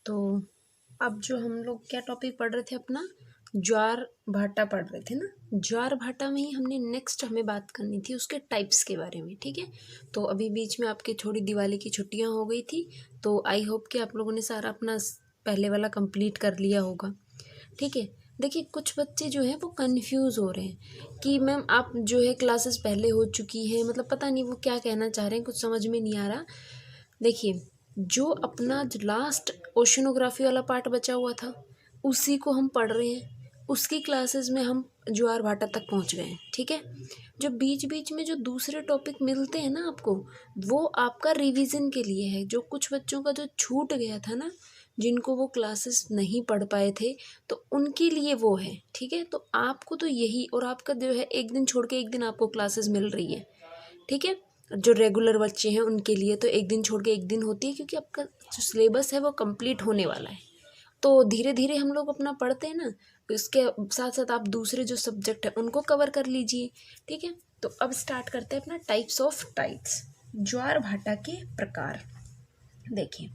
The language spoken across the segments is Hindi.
तो अब जो हम लोग क्या टॉपिक पढ़ रहे थे अपना, ज्वार भाटा पढ़ रहे थे ना। ज्वार भाटा में ही हमने नेक्स्ट हमें बात करनी थी उसके टाइप्स के बारे में, ठीक है। तो अभी बीच में आपकी थोड़ी दिवाली की छुट्टियां हो गई थी, तो आई होप कि आप लोगों ने सारा अपना पहले वाला कंप्लीट कर लिया होगा, ठीक है। देखिए कुछ बच्चे जो है वो कंफ्यूज हो रहे हैं कि मैम आप जो है क्लासेस पहले हो चुकी हैं, मतलब पता नहीं वो क्या कहना चाह रहे हैं, कुछ समझ में नहीं आ रहा। देखिए जो अपना जो लास्ट ओशनोग्राफी वाला पार्ट बचा हुआ था उसी को हम पढ़ रहे हैं, उसकी क्लासेस में हम ज्वार भाटा तक पहुंच गए हैं, ठीक है। जो बीच बीच में जो दूसरे टॉपिक मिलते हैं ना आपको, वो आपका रिवीजन के लिए है। जो कुछ बच्चों का जो छूट गया था ना, जिनको वो क्लासेस नहीं पढ़ पाए थे, तो उनके लिए वो है, ठीक है। तो आपको तो यही, और आपका जो है एक दिन छोड़ के एक दिन आपको क्लासेस मिल रही है, ठीक है। जो रेगुलर बच्चे हैं उनके लिए तो एक दिन छोड़ के एक दिन होती है, क्योंकि आपका जो सिलेबस है वो कंप्लीट होने वाला है। तो धीरे धीरे हम लोग अपना पढ़ते हैं ना, तो इसके साथ साथ आप दूसरे जो सब्जेक्ट है उनको कवर कर लीजिए, ठीक है। तो अब स्टार्ट करते हैं अपना टाइप्स ऑफ टाइप्स, ज्वार भाटा के प्रकार। देखिए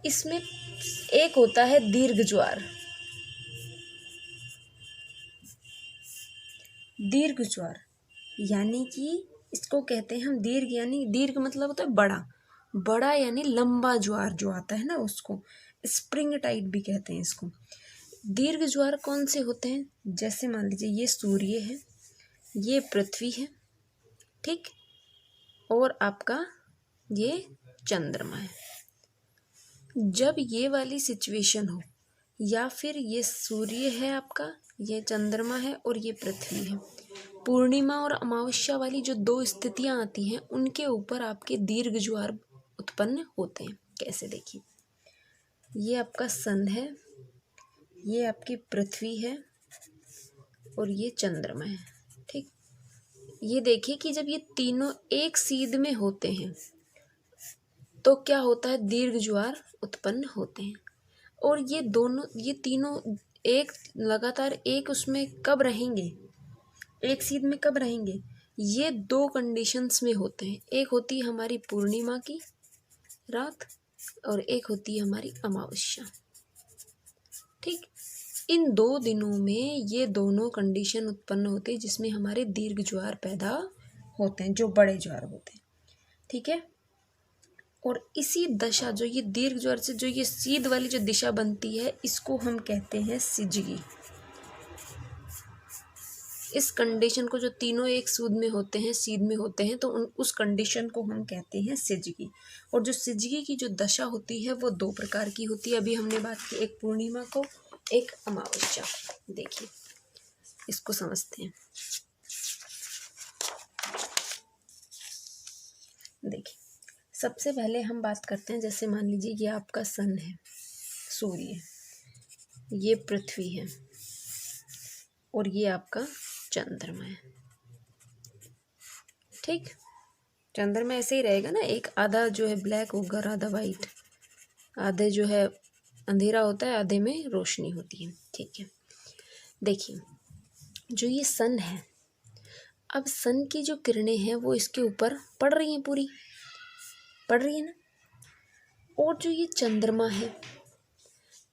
इसमें एक होता है दीर्घ ज्वार। दीर्घ ज्वार यानी कि इसको कहते हैं हम दीर्घ, यानी दीर्घ मतलब होता है बड़ा, बड़ा यानी लंबा ज्वार जो आता है ना, उसको स्प्रिंग टाइप भी कहते हैं इसको। दीर्घ ज्वार कौन से होते हैं, जैसे मान लीजिए ये सूर्य है, ये पृथ्वी है, ठीक, और आपका ये चंद्रमा है। जब ये वाली सिचुएशन हो, या फिर ये सूर्य है आपका, ये चंद्रमा है और ये पृथ्वी है, पूर्णिमा और अमावस्या वाली जो दो स्थितियां आती हैं उनके ऊपर आपके दीर्घ ज्वार उत्पन्न होते हैं। कैसे, देखिए ये आपका सन है, ये आपकी पृथ्वी है और ये चंद्रमा है, ठीक। ये देखिए कि जब ये तीनों एक सीध में होते हैं तो क्या होता है, दीर्घ ज्वार उत्पन्न होते हैं। और ये दोनों, ये तीनों एक लगातार एक उसमें कब रहेंगे, एक सीध में कब रहेंगे, ये दो कंडीशंस में होते हैं। एक होती है हमारी पूर्णिमा की रात और एक होती है हमारी अमावस्या, ठीक। इन दो दिनों में ये दोनों कंडीशन उत्पन्न होती है जिसमें हमारे दीर्घ ज्वार पैदा होते हैं, जो बड़े ज्वार होते हैं, ठीक है। और इसी दशा, जो ये दीर्घ ज्वार से जो ये सीध वाली जो दिशा बनती है, इसको हम कहते हैं सिजगी। इस कंडीशन को, जो तीनों एक सूद में होते हैं, सीध में होते हैं, तो उस कंडीशन को हम कहते हैं सिजगी। और जो सिजगी की जो दशा होती है वो दो प्रकार की होती है। अभी हमने बात की एक पूर्णिमा को, एक अमावस्या। देखिए इसको समझते हैं। देखिए सबसे पहले हम बात करते हैं, जैसे मान लीजिए ये आपका सन है, सूर्य, ये पृथ्वी है और ये आपका चंद्रमा है, ठीक। चंद्रमा ऐसे ही रहेगा ना, एक आधा जो है ब्लैक होगा और आधा वाइट, आधे जो है अंधेरा होता है, आधे में रोशनी होती है, ठीक है। देखिए जो ये सन है, अब सन की जो किरणें हैं वो इसके ऊपर पड़ रही हैं, पूरी पड़ रही है ना। और जो ये चंद्रमा है,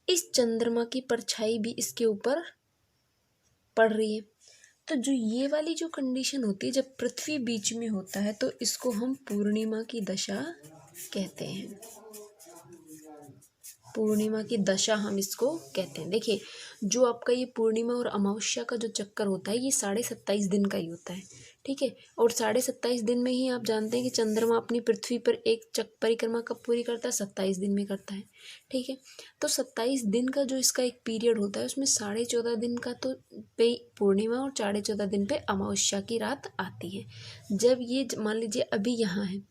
इस चंद्रमा की परछाई भी इसके ऊपर पड़ रही है। तो जो ये वाली जो कंडीशन होती है, जब पृथ्वी बीच में होता है, तो इसको हम पूर्णिमा की दशा कहते हैं। पूर्णिमा की दशा हम इसको कहते हैं। देखिए जो आपका ये पूर्णिमा और अमावस्या का जो चक्कर होता है, ये 27.5 दिन का ही होता है, ठीक है। और 27.5 दिन में ही आप जानते हैं कि चंद्रमा अपनी पृथ्वी पर एक परिक्रमा कब पूरी करता है, 27 दिन में करता है, ठीक है। तो 27 दिन का जो इसका एक पीरियड होता है, उसमें 14.5 दिन का तो पे पूर्णिमा और 14.5 दिन पे अमावस्या की रात आती है। जब ये मान लीजिए अभी यहाँ है,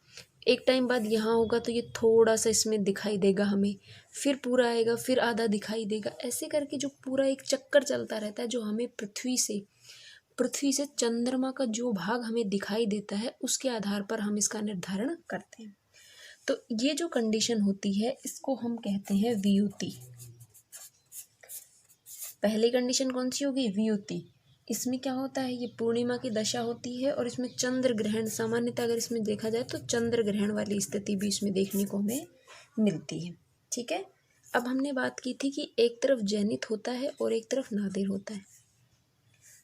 एक टाइम बाद यहाँ होगा तो ये थोड़ा सा इसमें दिखाई देगा हमें, फिर पूरा आएगा, फिर आधा दिखाई देगा, ऐसे करके जो पूरा एक चक्कर चलता रहता है, जो हमें पृथ्वी से चंद्रमा का जो भाग हमें दिखाई देता है उसके आधार पर हम इसका निर्धारण करते हैं। तो ये जो कंडीशन होती है इसको हम कहते हैं वियुति। पहली कंडीशन कौन सी होगी, वियुति। इसमें क्या होता है, ये पूर्णिमा की दशा होती है और इसमें चंद्र ग्रहण, सामान्यतः अगर इसमें देखा जाए तो चंद्र ग्रहण वाली स्थिति भी इसमें देखने को हमें मिलती है, ठीक है। अब हमने बात की थी कि एक तरफ जैनिथ होता है और एक तरफ नादिर होता है।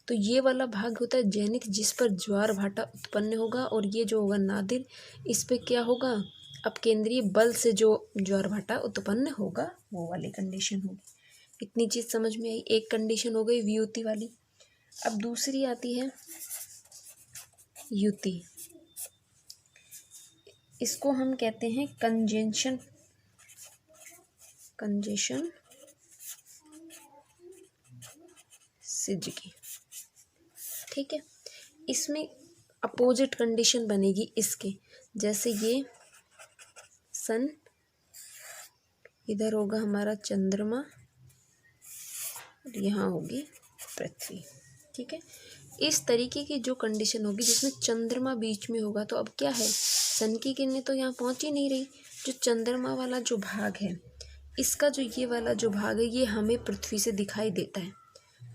तो ये वाला भाग होता है जैनिथ, जिस पर ज्वार भाटा उत्पन्न होगा, और ये जो होगा नादिर, इस पे क्या होगा, अपकेंद्रीय बल से जो ज्वार भाटा उत्पन्न होगा वो वाली कंडीशन होगी। इतनी चीज़ समझ में आई। एक कंडीशन हो गई व्युति वाली। अब दूसरी आती है युति। इसको हम कहते हैं कंजेशन सिजगी। ठीक है, इसमें अपोजिट कंडीशन बनेगी इसके, जैसे ये सन, इधर होगा हमारा चंद्रमा और यहाँ होगी पृथ्वी। ठीक है, इस तरीके की जो कंडीशन होगी जिसमें चंद्रमा बीच में होगा, तो अब क्या है, सन की किरणें तो यहाँ पहुँच ही नहीं रही। जो चंद्रमा वाला जो भाग है, इसका जो ये वाला जो भाग है, ये हमें पृथ्वी से दिखाई देता है।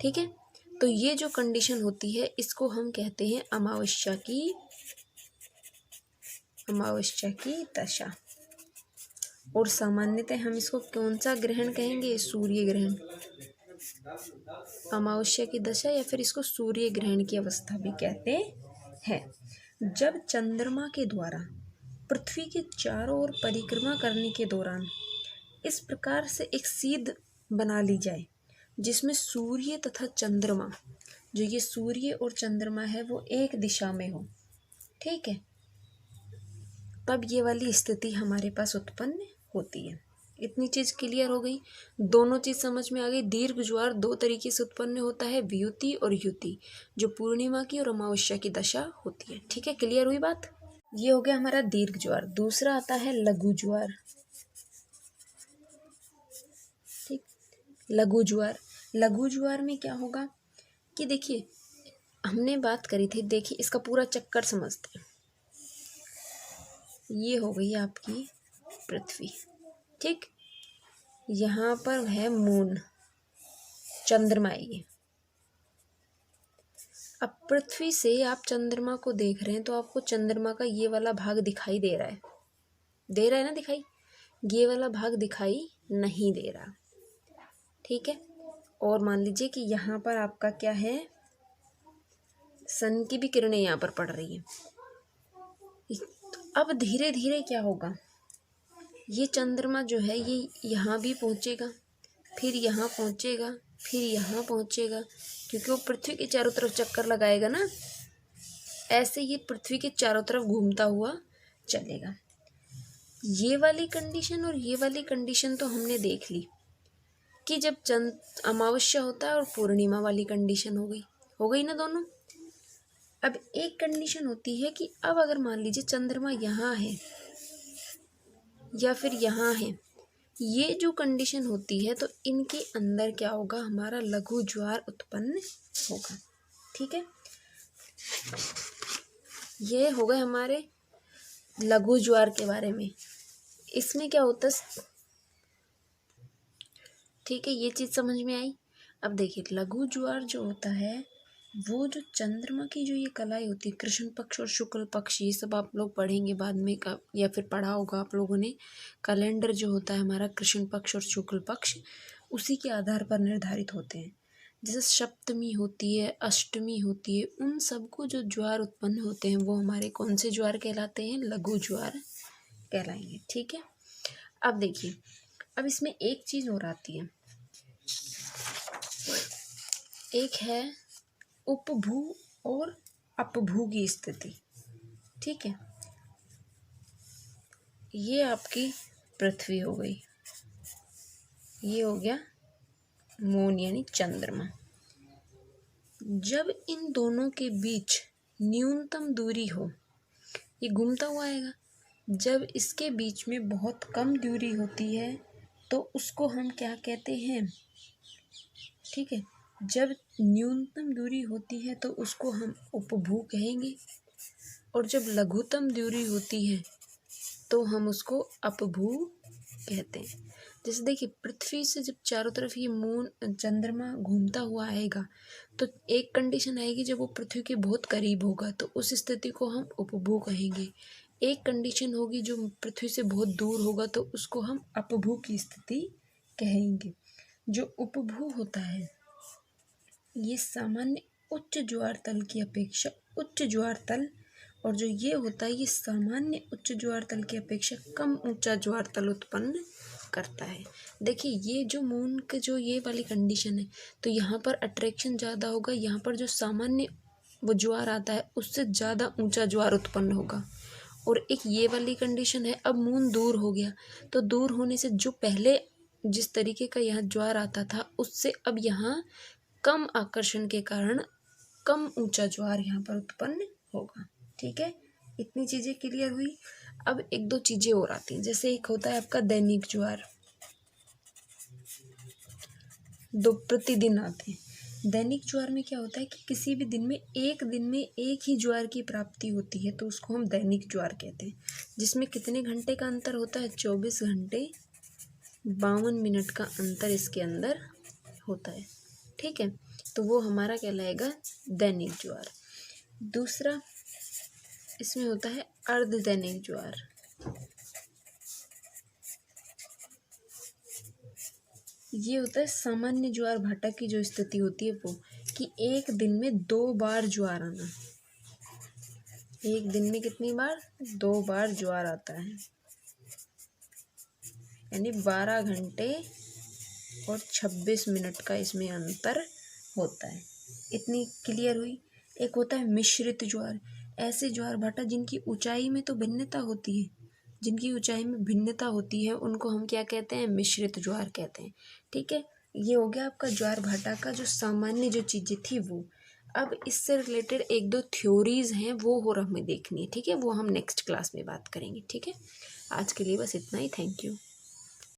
ठीक है, तो ये जो कंडीशन होती है इसको हम कहते हैं अमावस्या की दशा। और सामान्यतः हम इसको कौन सा ग्रहण कहेंगे, सूर्य ग्रहण। अमावस्या की दशा या फिर इसको सूर्य ग्रहण की अवस्था भी कहते हैं। जब चंद्रमा के द्वारा पृथ्वी के चारों ओर परिक्रमा करने के दौरान इस प्रकार से एक सीध बना ली जाए जिसमें सूर्य तथा चंद्रमा, जो ये सूर्य और चंद्रमा है, वो एक दिशा में हो। ठीक है, तब ये वाली स्थिति हमारे पास उत्पन्न होती है। इतनी चीज़ क्लियर हो गई, दोनों चीज़ समझ में आ गई। दीर्घ ज्वार दो तरीके से उत्पन्न होता है, व्युति और युति, जो पूर्णिमा की और अमावस्या की दशा होती है। ठीक है, क्लियर हुई बात। ये हो गया हमारा दीर्घ ज्वार। दूसरा आता है लघु ज्वार। ठीक, लघु ज्वार में क्या होगा कि देखिए, हमने बात करी थी, देखिए इसका पूरा चक्कर समझते हैं। ये हो गई आपकी पृथ्वी। ठीक, यहाँ पर है मून, चंद्रमा है ये। अब पृथ्वी से आप चंद्रमा को देख रहे हैं तो आपको चंद्रमा का ये वाला भाग दिखाई दे रहा है ना दिखाई, ये वाला भाग दिखाई नहीं दे रहा। ठीक है, और मान लीजिए कि यहाँ पर आपका क्या है, सन की भी किरणें यहाँ पर पड़ रही हैं। अब धीरे धीरे क्या होगा, ये चंद्रमा जो है ये यहाँ भी पहुँचेगा, फिर यहाँ पहुँचेगा, फिर यहाँ पहुँचेगा, क्योंकि वो पृथ्वी के चारों तरफ चक्कर लगाएगा ना, ऐसे ये पृथ्वी के चारों तरफ घूमता हुआ चलेगा। ये वाली कंडीशन और ये वाली कंडीशन तो हमने देख ली कि जब अमावस्या होता है और पूर्णिमा वाली कंडीशन हो गई ना दोनों। अब एक कंडीशन होती है कि अब अगर मान लीजिए चंद्रमा यहाँ है या फिर यहाँ है, ये जो कंडीशन होती है तो इनके अंदर क्या होगा, हमारा लघु ज्वार उत्पन्न होगा। ठीक है, ये हो गए हमारे लघु ज्वार के बारे में। इसमें क्या होता है, ठीक है, ये चीज़ समझ में आई। अब देखिए, लघु ज्वार जो होता है वो जो चंद्रमा की जो ये कलाई होती है, कृष्ण पक्ष और शुक्ल पक्ष, ये सब आप लोग पढ़ेंगे बाद में या फिर पढ़ा होगा आप लोगों ने। कैलेंडर जो होता है हमारा, कृष्ण पक्ष और शुक्ल पक्ष उसी के आधार पर निर्धारित होते हैं। जैसे सप्तमी होती है, अष्टमी होती है, उन सबको जो ज्वार उत्पन्न होते हैं वो हमारे कौन से ज्वार कहलाते हैं, लघु ज्वार कहलाएंगे। ठीक है, अब देखिए, अब इसमें एक चीज़ और आती है, एक है उपभू और अपभू की स्थिति। ठीक है, ये आपकी पृथ्वी हो गई, ये हो गया मून यानी चंद्रमा। जब इन दोनों के बीच न्यूनतम दूरी हो, ये घूमता हुआ आएगा। जब इसके बीच में बहुत कम दूरी होती है तो उसको हम क्या कहते हैं, ठीक है, जब न्यूनतम दूरी होती है तो उसको हम उपभू कहेंगे, और जब लघुतम दूरी होती है तो हम उसको अपभू कहते हैं। जैसे देखिए, पृथ्वी से जब चारों तरफ ये मून चंद्रमा घूमता हुआ आएगा तो एक कंडीशन आएगी जब वो पृथ्वी के बहुत करीब होगा तो उस स्थिति को हम उपभू कहेंगे। एक कंडीशन होगी जो पृथ्वी से बहुत दूर होगा तो उसको हम अपभू की स्थिति कहेंगे। जो उपभू होता है ये सामान्य उच्च ज्वार तल की अपेक्षा उच्च ज्वार तल, और जो ये होता है ये सामान्य उच्च ज्वार तल की अपेक्षा कम ऊंचा ज्वार तल उत्पन्न करता है। देखिए ये जो मून के जो ये वाली कंडीशन है, तो यहाँ पर अट्रैक्शन ज़्यादा होगा, यहाँ पर जो सामान्य वो ज्वार आता है उससे ज़्यादा ऊंचा ज्वार उत्पन्न होगा। और एक ये वाली कंडीशन है, अब मून दूर हो गया तो दूर होने से जो पहले जिस तरीके का यहाँ ज्वार आता था उससे अब यहाँ कम आकर्षण के कारण कम ऊंचा ज्वार यहाँ पर उत्पन्न होगा। ठीक है, इतनी चीज़ें क्लियर हुई। अब एक दो चीज़ें और आती हैं, जैसे एक होता है आपका दैनिक ज्वार, दो प्रतिदिन आते हैं। दैनिक ज्वार में क्या होता है कि किसी भी दिन में एक ही ज्वार की प्राप्ति होती है, तो उसको हम दैनिक ज्वार कहते हैं। जिसमें कितने घंटे का अंतर होता है? 24 घंटे 52 मिनट का अंतर इसके अंदर होता है। ठीक है, तो वो हमारा कहलाएगा दैनिक ज्वार। दूसरा इसमें होता है अर्ध दैनिक ज्वार। ये होता है सामान्य ज्वार भाटा की जो स्थिति होती है वो, कि एक दिन में 2 बार ज्वार आना। एक दिन में कितनी बार? 2 बार ज्वार आता है, यानी 12 घंटे और 26 मिनट का इसमें अंतर होता है। इतनी क्लियर हुई। एक होता है मिश्रित ज्वार। ऐसे ज्वार भाटा जिनकी ऊंचाई में तो भिन्नता होती है, जिनकी ऊंचाई में भिन्नता होती है उनको हम क्या कहते हैं? मिश्रित ज्वार कहते हैं। ठीक है, ये हो गया आपका ज्वार भाटा का जो सामान्य जो चीज़ें थी वो। अब इससे रिलेटेड एक दो थ्योरीज हैं वो और हमें देखनी है। ठीक है, वो हम नेक्स्ट क्लास में बात करेंगे। ठीक है, आज के लिए बस इतना ही। Thank you.